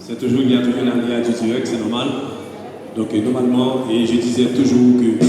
C'est toujours, il y a toujours un arrière du direct, c'est normal. Donc normalement, et je disais toujours que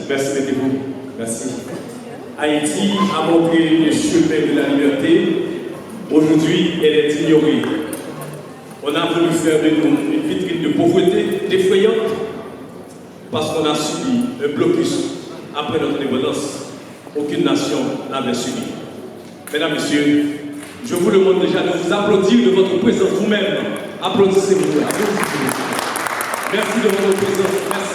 Merci, mettez-vous. Merci. Haïti a montré le chemin de la liberté. Aujourd'hui, elle est ignorée. On a voulu faire de nous une vitrine de pauvreté défrayante parce qu'on a subi un blocus après notre indépendance. Aucune nation n'avait subi. Mesdames, Messieurs, je vous demande déjà de vous applaudir de votre présence vous-même. Applaudissez-vous. Merci de votre présence. Merci.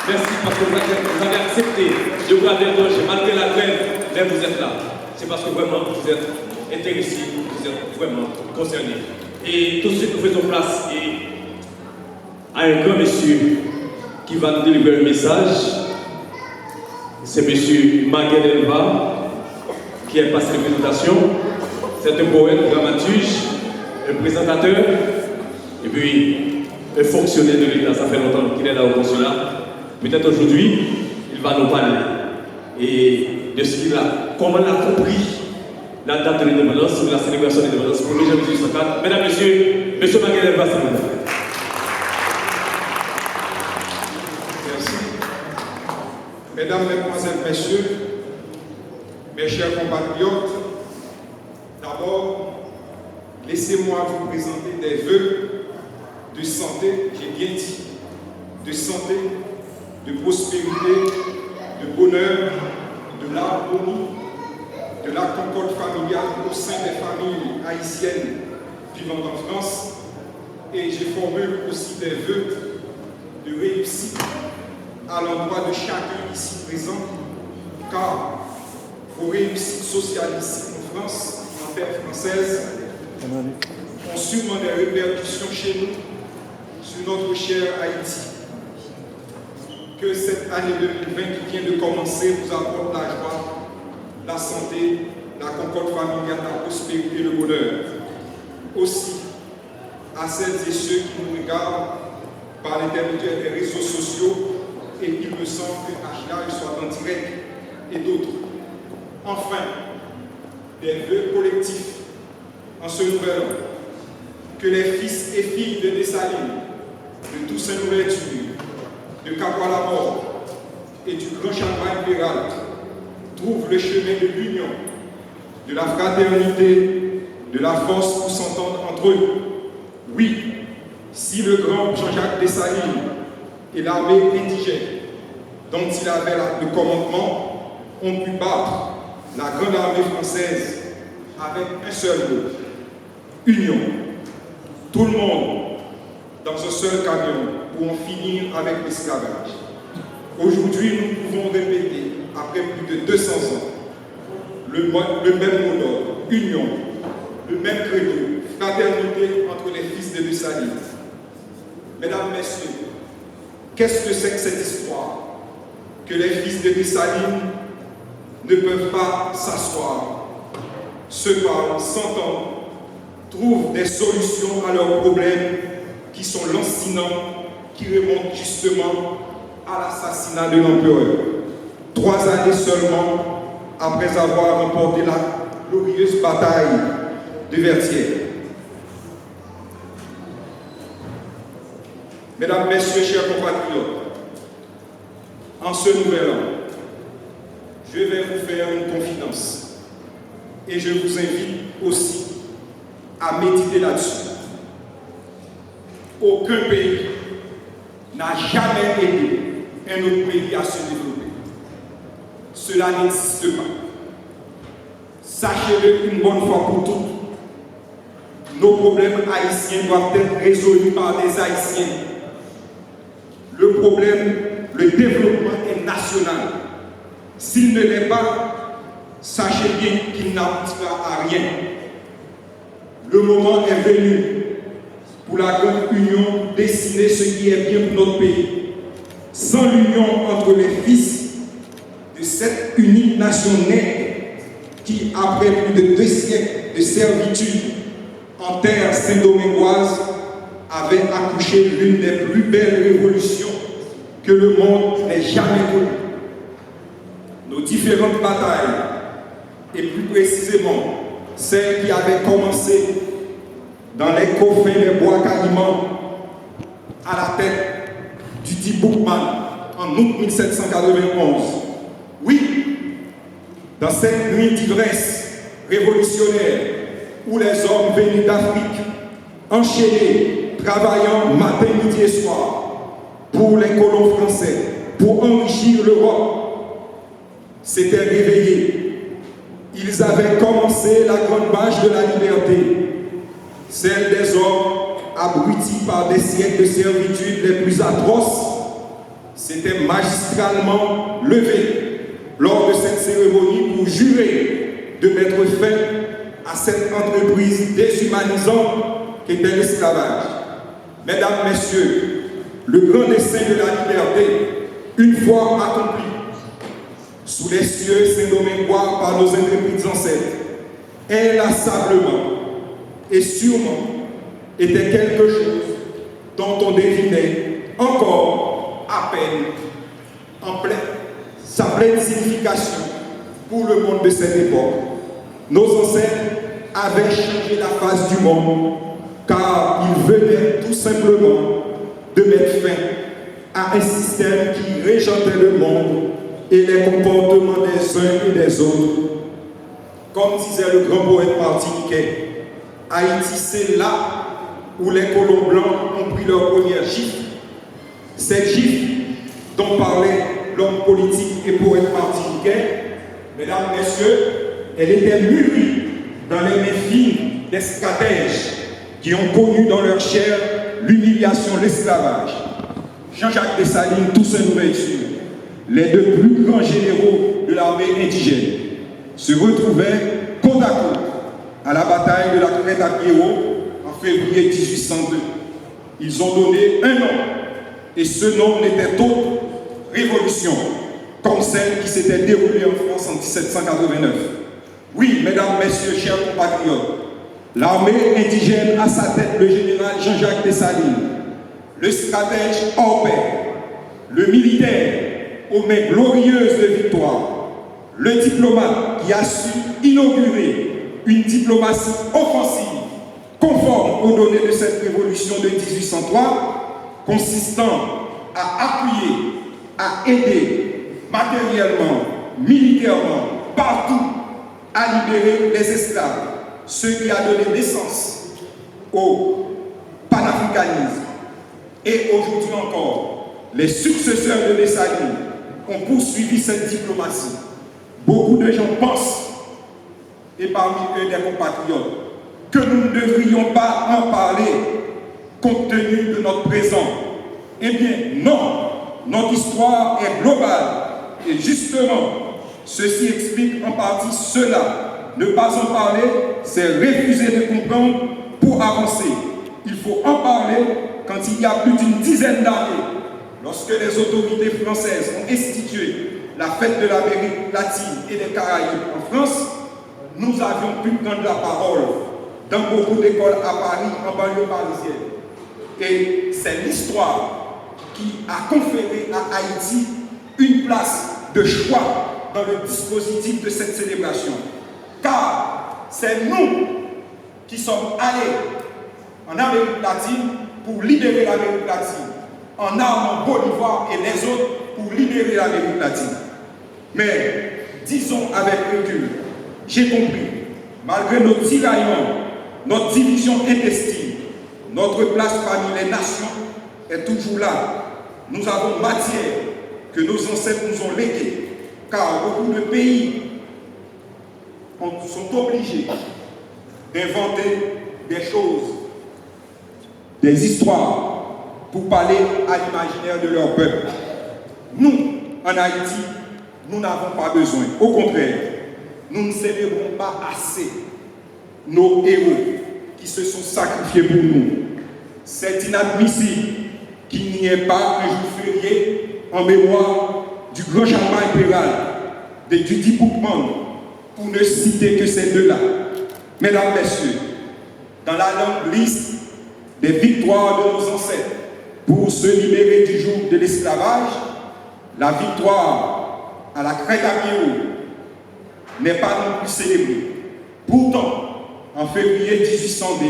Merci parce que vous avez accepté de vous déranger malgré la grève, mais vous êtes là. C'est parce que vraiment vous êtes intéressés, vous êtes vraiment concernés. Et tout de suite nous faisons place à un grand monsieur qui va nous délivrer un message. C'est monsieur Maguel Elva qui est passé de présentation. C'est un poète, dramaturge, un présentateur et puis un fonctionnaire de l'État. Ça fait longtemps qu'il est là au consulat. Peut-être aujourd'hui, il va nous parler et de ce qu'il a, comment il a compris la date de l'indépendance, de la célébration de l'indépendance pour 1er janvier 1804. Mesdames, Messieurs, M. Maguel Elva, s'il vous plaît. Merci. Mesdames, Mesdemoiselles, Messieurs, mes chers compatriotes, d'abord, laissez-moi vous présenter des vœux de santé, j'ai bien dit, de santé, de prospérité, de bonheur, de l'harmonie, de la concorde familiale au sein des familles haïtiennes vivant en France. Et je formule aussi des vœux de réussite à l'endroit de chacun ici présent, car vos réussites sociales ici en France, en terre française, ont sûrement des répercussions chez nous, sur notre cher Haïti. Que cette année 2020 qui vient de commencer vous apporte la joie, la santé, la concorde familiale, la prospérité, le bonheur. Aussi, à celles et ceux qui nous regardent par l'intermédiaire des réseaux sociaux, et il me semble que Achla soit en direct, et d'autres. Enfin, des vœux collectifs en ce nouvel an, que les fils et filles de Dessalines, de Toussaint Louverture, de Capois-la-Mort et du Grand Champagne Péral trouvent le chemin de l'union, de la fraternité, de la force pour s'entendre entre eux. Oui, si le grand Jean-Jacques Dessalines et l'armée indigène dont il avait le commandement ont pu battre la grande armée française avec un seul mot, union. Tout le monde dans un seul camion pour en finir avec l'esclavage. Aujourd'hui, nous pouvons répéter, après plus de 200 ans, le même mot d'ordre, union, le même credo, fraternité entre les fils de Dessalines. Mesdames, Messieurs, qu'est-ce que c'est que cette histoire? Que les fils de Dessalines ne peuvent pas s'asseoir, se parlent, s'entendent, trouvent des solutions à leurs problèmes qui sont lancinants, qui remontent justement à l'assassinat de l'empereur. 3 années seulement après avoir remporté la glorieuse bataille de Vertières. Mesdames, Messieurs, chers compatriotes, en ce nouvel an, je vais vous faire une confidence et je vous invite aussi à méditer là-dessus. Aucun pays n'a jamais aidé un autre pays à se développer. Cela n'existe pas. Sachez-le une bonne fois pour toutes. Nos problèmes haïtiens doivent être résolus par des Haïtiens. Le problème, le développement est national. S'il ne l'est pas, sachez bien qu'il n'aboutira à rien. Le moment est venu pour la grande union dessiner ce qui est bien pour notre pays. Sans l'union entre les fils de cette unique nation née qui, après plus de 2 siècles de servitude en terre saint-domingoise, avait accouché l'une des plus belles révolutions que le monde n'ait jamais connue. Nos différentes batailles, et plus précisément celles qui avaient commencé dans les coffins des bois Caïmans à la tête du dit Boukman en août 1791. Oui, dans cette nuit d'ivresse révolutionnaire où les hommes venus d'Afrique, enchaînés, travaillant matin, midi et soir pour les colons français, pour enrichir l'Europe, s'étaient réveillés. Ils avaient commencé la grande marche de la liberté, celle des hommes abrutis par des siècles de servitude les plus atroces, s'étaient magistralement levés lors de cette cérémonie pour jurer de mettre fin à cette entreprise déshumanisante qu'était l'esclavage. Mesdames, Messieurs, le grand dessein de la liberté, une fois accompli, sous les cieux saint-domingois par nos intrépides ancêtres, inlassablement et sûrement était quelque chose dont on devinait encore à peine sa pleine signification pour le monde de cette époque. Nos ancêtres avaient changé la face du monde car ils venaient tout simplement de mettre fin à un système qui régentait le monde et les comportements des uns et des autres. Comme disait le grand poète martiniquais, Haïti, c'est là où les colons blancs ont pris leur première gifle. Cette gifle dont parlait l'homme politique et poète martiniquais, mesdames, messieurs, elle était mûrie dans les mains fines des stratèges qui ont connu dans leur chair l'humiliation, l'esclavage. Jean-Jacques Dessalines, Toussaint Louverture, les 2 plus grands généraux de l'armée indigène, se retrouvaient côte à côte à la bataille de la Crête à Pierrot en février 1802. Ils ont donné un nom, et ce nom n'était autre révolution, comme celle qui s'était déroulée en France en 1789. Oui, mesdames, messieurs, chers compatriotes, l'armée indigène à sa tête le général Jean-Jacques Dessalines, le stratège hors pair, le militaire aux mains glorieuses de victoire, le diplomate qui a su inaugurer une diplomatie offensive conforme aux données de cette révolution de 1803, consistant à appuyer, à aider matériellement, militairement, partout à libérer les esclaves, ce qui a donné naissance au panafricanisme. Et aujourd'hui encore, les successeurs de Dessalines ont poursuivi cette diplomatie. Beaucoup de gens pensent, et parmi eux des compatriotes, que nous ne devrions pas en parler compte tenu de notre présent. Eh bien, non, notre histoire est globale. Et justement, ceci explique en partie cela. Ne pas en parler, c'est refuser de comprendre pour avancer. Il faut en parler quand il y a plus d'une dizaine d'années, lorsque les autorités françaises ont institué la fête de l'Amérique latine et des Caraïbes en France, nous avions pu prendre la parole dans beaucoup d'écoles à Paris, en banlieue parisienne. Et c'est l'histoire qui a conféré à Haïti une place de choix dans le dispositif de cette célébration. Car c'est nous qui sommes allés en Amérique latine pour libérer l'Amérique latine, en armant Bolivar et les autres pour libérer l'Amérique latine. Mais, disons avec recul, j'ai compris, malgré nos tiraillements, notre division intestine, notre place parmi les nations est toujours là. Nous avons matière que nos ancêtres nous ont léguée, car beaucoup de pays sont obligés d'inventer des choses, des histoires, pour parler à l'imaginaire de leur peuple. Nous, en Haïti, nous n'avons pas besoin. Au contraire, nous ne célébrons pas assez nos héros qui se sont sacrifiés pour nous. C'est inadmissible qu'il n'y ait pas un jour férié en mémoire du grand chambard impérial, de Dudi Boukman, pour ne citer que ces deux-là. Mesdames, Messieurs, dans la longue liste des victoires de nos ancêtres pour se libérer du joug de l'esclavage, la victoire à la crête à Pierrot n'est pas non plus célébrée. Pourtant, en février 1802,